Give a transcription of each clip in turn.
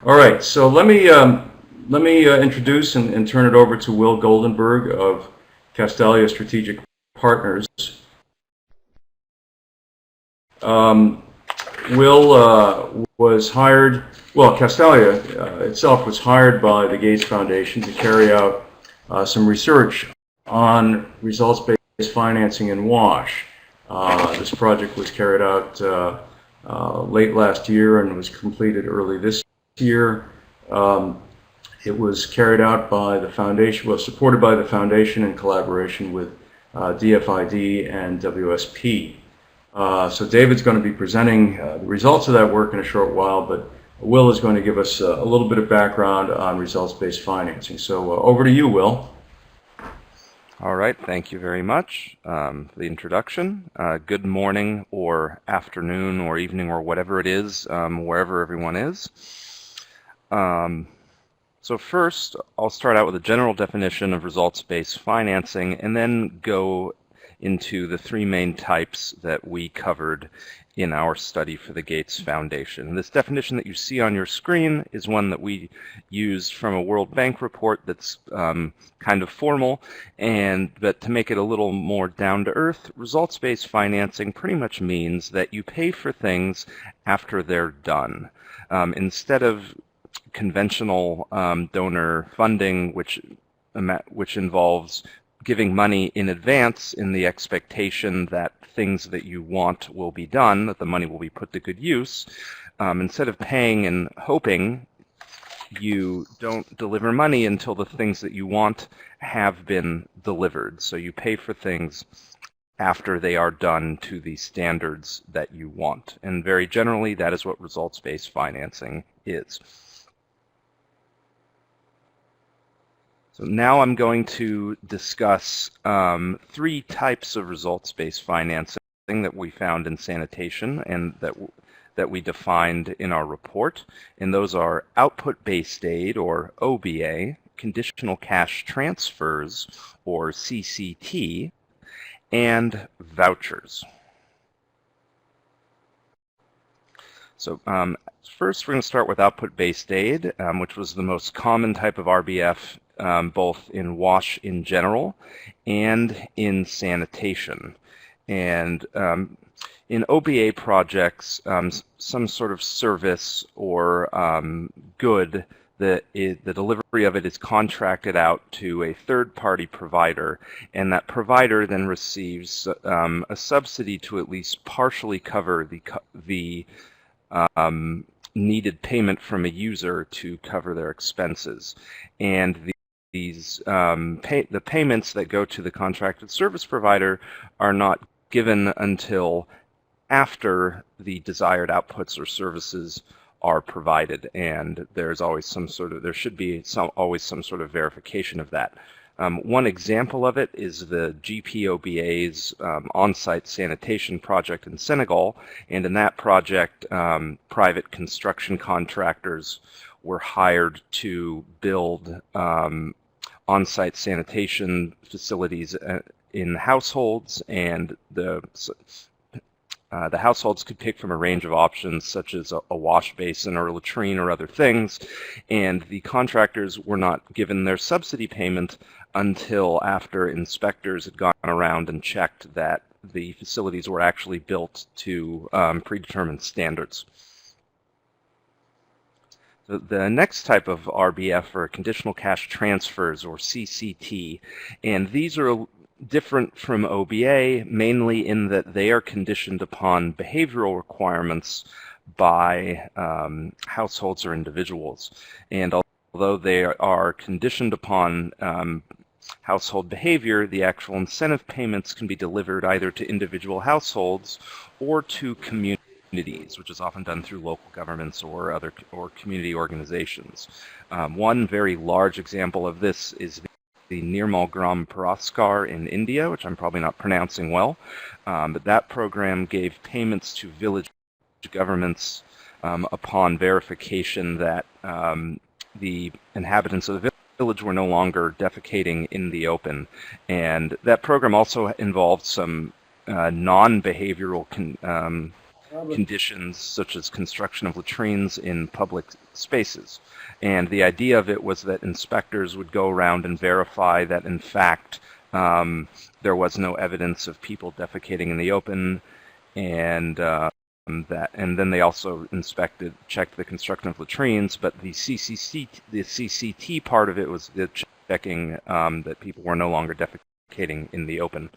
All right, so let me introduce and turn it over to Wil Goldenberg of CASTALIA Strategic Partners. Wil was hired, well, CASTALIA itself was hired by the Gates Foundation to carry out some research on results-based financing in WASH. This project was carried out late last year and was completed early this year. It was carried out by the foundation, well, supported by the foundation in collaboration with DFID and WSP. So David's going to be presenting the results of that work in a short while, but Wil is going to give us a little bit of background on results-based financing. So over to you, Wil. All right, thank you very much for the introduction. Good morning or afternoon or evening or whatever it is, wherever everyone is. So first, I'll start out with a general definition of results-based financing and then go into the three main types that we covered in our study for the Gates Foundation. This definition that you see on your screen is one that we used from a World Bank report that's kind of formal, but to make it a little more down-to-earth, results-based financing pretty much means that you pay for things after they're done. Instead of conventional donor funding, which involves giving money in advance in the expectation that things that you want will be done, that the money will be put to good use. Instead of paying and hoping, you don't deliver money until the things that you want have been delivered. So you pay for things after they are done to the standards that you want. And very generally, that is what results-based financing is. So now I'm going to discuss three types of results-based financing that we found in sanitation and that we defined in our report. And those are output-based aid, or OBA, conditional cash transfers, or CCT, and vouchers. So first we're going to start with output-based aid, which was the most common type of RBF both in WASH in general and in sanitation. And in OBA projects, some sort of service or good, the delivery of it is contracted out to a third-party provider, and that provider then receives a subsidy to at least partially cover the needed payment from a user to cover their expenses. And the payments that go to the contracted service provider are not given until after the desired outputs or services are provided, and there's always there should be always some sort of verification of that. One example of it is the GPOBA's on-site sanitation project in Senegal, and in that project, private construction contractors were hired to build on-site sanitation facilities in households, and the households could pick from a range of options, such as a wash basin or a latrine or other things, and the contractors were not given their subsidy payment until after inspectors had gone around and checked that the facilities were actually built to predetermined standards. The next type of RBF are conditional cash transfers, or CCT, and these are different from OBA mainly in that they are conditioned upon behavioral requirements by households or individuals. And although they are conditioned upon household behavior, the actual incentive payments can be delivered either to individual households or to communities, which is often done through local governments or community organizations. One very large example of this is the Nirmal Gram Puraskar in India, which I'm probably not pronouncing well, but that program gave payments to village governments upon verification that the inhabitants of the village were no longer defecating in the open. And that program also involved some non-behavioral conditions such as construction of latrines in public spaces. And the idea of it was that inspectors would go around and verify that, in fact, there was no evidence of people defecating in the open, and then they also checked the construction of latrines. But the CCT part of it was the checking that people were no longer defecating in the open.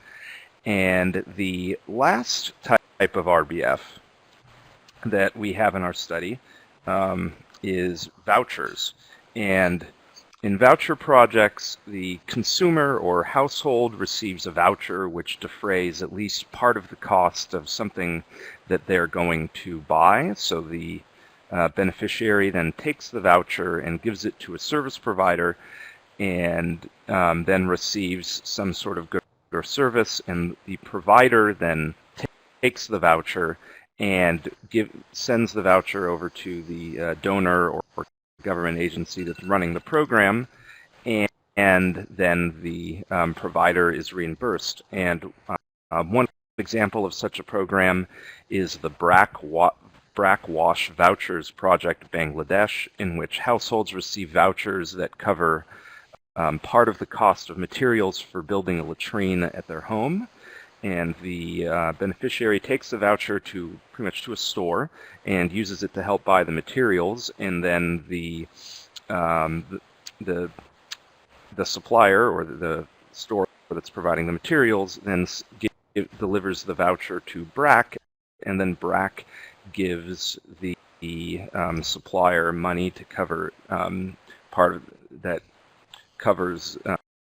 And the last type of RBF that we have in our study is vouchers. And in voucher projects, the consumer or household receives a voucher which defrays at least part of the cost of something that they're going to buy. So the beneficiary then takes the voucher and gives it to a service provider, and then receives some sort of good or service, and the provider then takes the voucher and sends the voucher over to the donor or government agency that's running the program, and then the provider is reimbursed. And one example of such a program is the Brack Wash Vouchers Project Bangladesh, in which households receive vouchers that cover part of the cost of materials for building a latrine at their home. And the beneficiary takes the voucher pretty much to a store and uses it to help buy the materials, and then the supplier or the store that's providing the materials then delivers the voucher to Brack, and then Brack gives the supplier money to cover part of that covers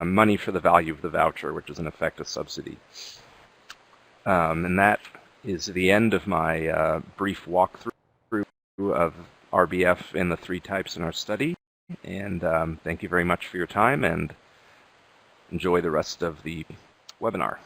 money for the value of the voucher, which is in effect a subsidy. And that is the end of my brief walkthrough of RBF and the three types in our study. And thank you very much for your time, and enjoy the rest of the webinar.